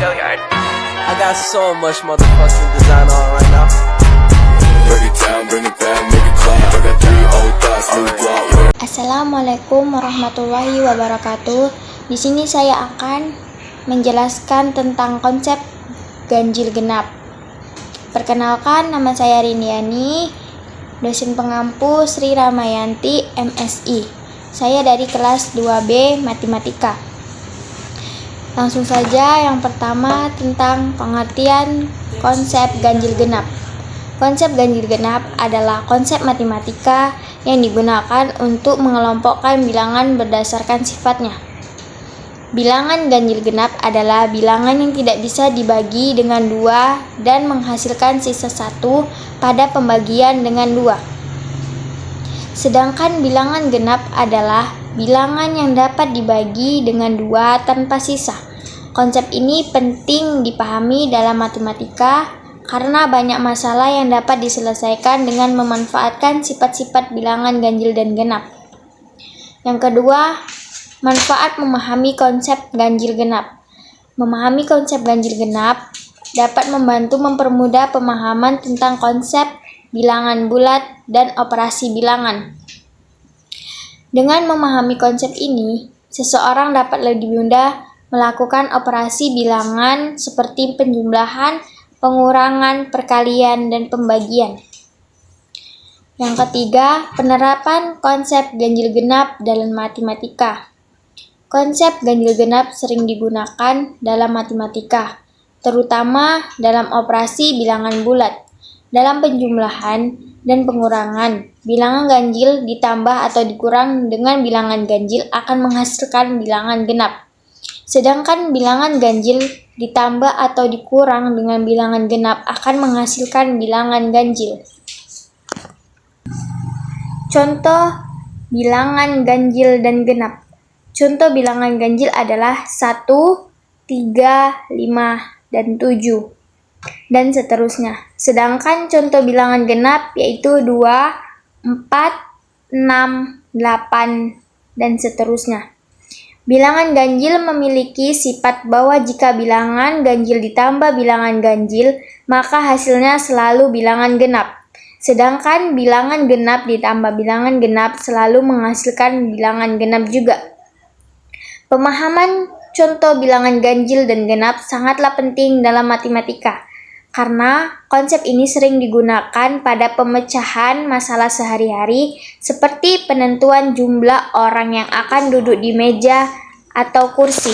I got so much motherfucking design on right now. Break it down, bring it back, make it clap. I got 3 old thoughts, new guap. Assalamualaikum warahmatullahi wabarakatuh. Di sini saya akan menjelaskan tentang konsep ganjil genap. Perkenalkan, nama saya Rindiani, dosen pengampu Sri Ramayanti MSI. Saya dari kelas 2B Matematika. Langsung saja, yang pertama tentang pengertian konsep ganjil genap. Konsep ganjil genap adalah konsep matematika yang digunakan untuk mengelompokkan bilangan berdasarkan sifatnya. Bilangan ganjil genap adalah bilangan yang tidak bisa dibagi dengan 2 dan menghasilkan sisa 1 pada pembagian dengan 2. Sedangkan bilangan genap adalah bilangan yang dapat dibagi dengan 2 tanpa sisa. Konsep ini penting dipahami dalam matematika karena banyak masalah yang dapat diselesaikan dengan memanfaatkan sifat-sifat bilangan ganjil dan genap. Yang kedua, manfaat memahami konsep ganjil genap. Memahami konsep ganjil genap dapat membantu mempermudah pemahaman tentang konsep bilangan bulat dan operasi bilangan. Dengan memahami konsep ini, seseorang dapat lebih mudah melakukan operasi bilangan seperti penjumlahan, pengurangan, perkalian, dan pembagian. Yang ketiga, penerapan konsep ganjil genap dalam matematika. Konsep ganjil genap sering digunakan dalam matematika, terutama dalam operasi bilangan bulat. Dalam penjumlahan dan pengurangan, bilangan ganjil ditambah atau dikurang dengan bilangan ganjil akan menghasilkan bilangan genap. Sedangkan bilangan ganjil ditambah atau dikurang dengan bilangan genap akan menghasilkan bilangan ganjil. Contoh bilangan ganjil dan genap. Contoh bilangan ganjil adalah 1, 3, 5, dan 7, dan seterusnya. Sedangkan contoh bilangan genap yaitu 2, 4, 6, 8, dan seterusnya. Bilangan ganjil memiliki sifat bahwa jika bilangan ganjil ditambah bilangan ganjil, maka hasilnya selalu bilangan genap. Sedangkan bilangan genap ditambah bilangan genap selalu menghasilkan bilangan genap juga. Pemahaman contoh bilangan ganjil dan genap sangatlah penting dalam matematika, karena konsep ini sering digunakan pada pemecahan masalah sehari-hari seperti penentuan jumlah orang yang akan duduk di meja atau kursi.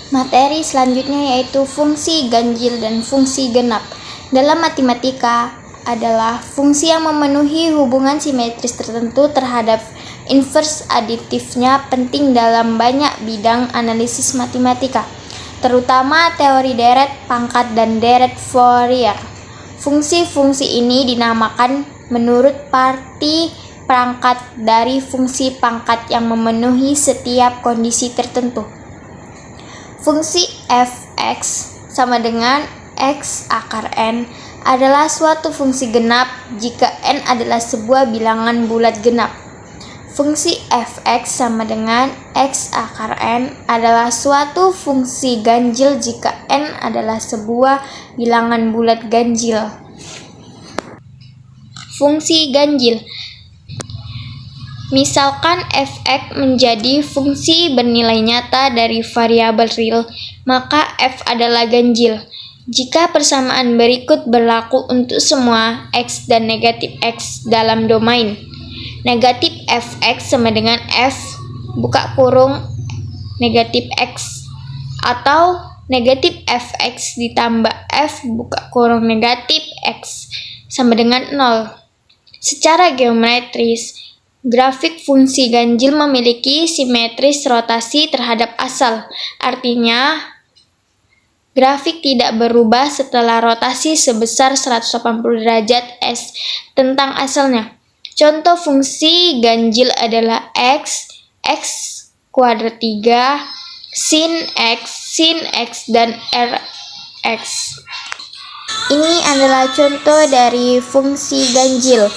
Materi selanjutnya yaitu fungsi ganjil dan fungsi genap. Dalam matematika adalah fungsi yang memenuhi hubungan simetris tertentu terhadap inverse aditifnya penting dalam banyak bidang analisis matematika, terutama teori deret, pangkat, dan deret Fourier. Fungsi-fungsi ini dinamakan menurut arti perangkat dari fungsi pangkat yang memenuhi setiap kondisi tertentu. Fungsi f(x) sama dengan x akar n adalah suatu fungsi genap jika n adalah sebuah bilangan bulat genap. Fungsi f(x) sama dengan x akar n adalah suatu fungsi ganjil jika n adalah sebuah bilangan bulat ganjil. Fungsi ganjil. Misalkan f(x) menjadi fungsi bernilai nyata dari variabel real, maka f adalah ganjil. Jika persamaan berikut berlaku untuk semua x dan negatif x dalam domain. Negatif f(x) sama dengan f buka kurung negatif x, atau negatif f(x) ditambah f buka kurung negatif x sama dengan 0. Secara geometris, grafik fungsi ganjil memiliki simetris rotasi terhadap asal. Artinya, grafik tidak berubah setelah rotasi sebesar 180 derajat S tentang asalnya. Contoh fungsi ganjil adalah x, x kuadrat 3, sin x, dan rx. Ini adalah contoh dari fungsi ganjil.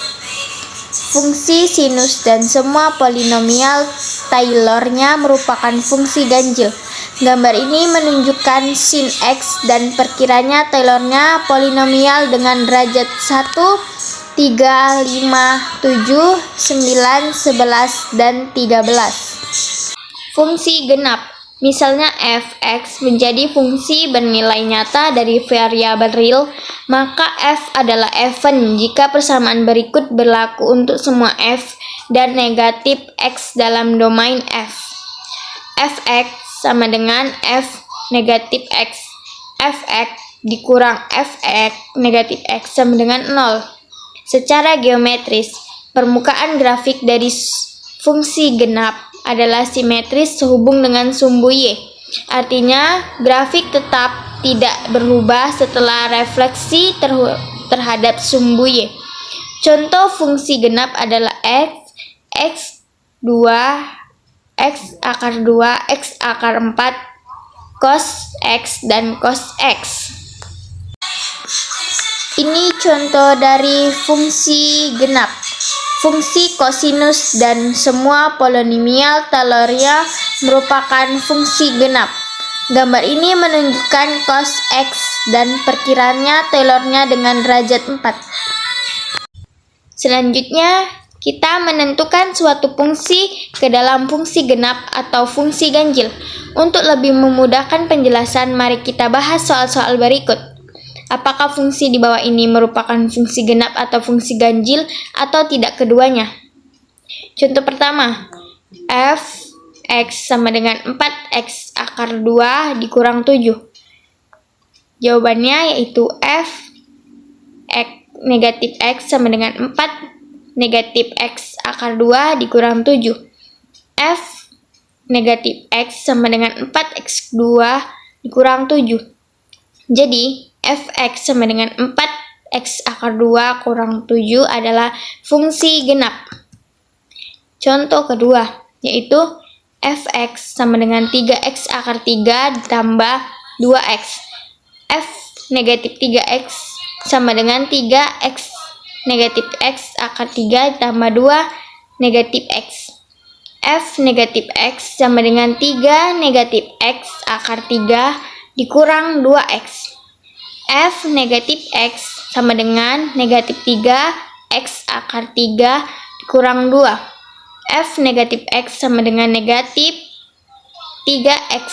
fungsi sinus dan semua polinomial Taylor-nya merupakan fungsi ganjil. Gambar ini menunjukkan sin X dan perkiranya Taylor-nya polinomial dengan derajat 1, 3, 5, 7, 9, 11, dan 13. Fungsi genap, misalnya f(x) menjadi fungsi bernilai nyata dari variabel real, maka f adalah even jika persamaan berikut berlaku untuk semua f dan negatif x dalam domain f. Fx sama dengan f negatif x. Fx dikurang fx negatif x sama dengan 0. Secara geometris, permukaan grafik dari fungsi genap adalah simetris sehubung dengan sumbu y. Artinya, grafik tetap tidak berubah setelah refleksi terhadap sumbu y. Contoh fungsi genap adalah x, x2, x akar 2, x akar 4, cos x, dan cos x. Ini contoh dari fungsi genap. Fungsi kosinus dan semua polinomial Taylor-nya merupakan fungsi genap. Gambar ini menunjukkan cos x dan perkiranya Taylor-nya dengan derajat 4. Selanjutnya, kita menentukan suatu fungsi ke dalam fungsi genap atau fungsi ganjil. Untuk lebih memudahkan penjelasan, mari kita bahas soal-soal berikut. Apakah fungsi di bawah ini merupakan fungsi genap atau fungsi ganjil atau tidak keduanya? Contoh pertama, f(x) sama dengan 4x akar 2 dikurang 7. Jawabannya yaitu f negatif x sama dengan 4 negatif x akar 2 dikurang 7. F negatif x sama dengan 4x2 dikurang 7. Jadi, fx sama dengan 4x akar 2 kurang 7 adalah fungsi genap. Contoh kedua, yaitu fx sama dengan 3x akar 3 ditambah 2x. F negatif 3x sama dengan 3x negatif x akar 3 ditambah 2 negatif x. F negatif x sama dengan 3 negatif x akar 3 dikurang 2x. F negatif x sama dengan negatif 3x akar 3 dikurang 2. F negatif x sama dengan negatif 3x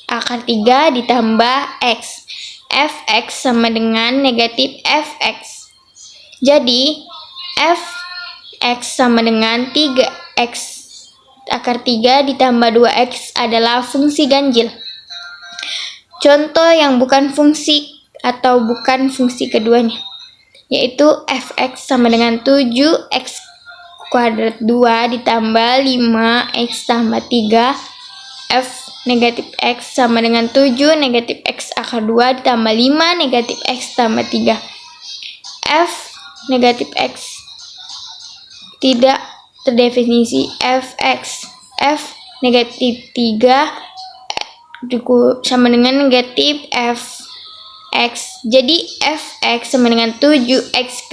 akar 3 ditambah x. Fx sama dengan negatif fx. Jadi, fx sama dengan 3x akar 3 ditambah 2x adalah fungsi ganjil. Contoh yang bukan fungsi atau bukan fungsi keduanya, yaitu fx sama dengan 7x kuadrat 2 ditambah 5x tambah 3. F negatif x sama dengan 7 negatif x akar 2 ditambah 5 negatif x tambah 3. F negatif x tidak terdefinisi. Fx f negatif 3 sama dengan negatif f x. Jadi fx sama dengan 7x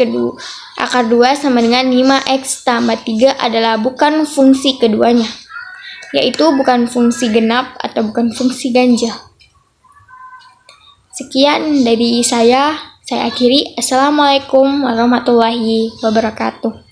akar 2 sama dengan 5x tambah 3 adalah bukan fungsi keduanya, yaitu bukan fungsi genap atau bukan fungsi ganjil. Sekian dari saya akhiri. Assalamualaikum warahmatullahi wabarakatuh.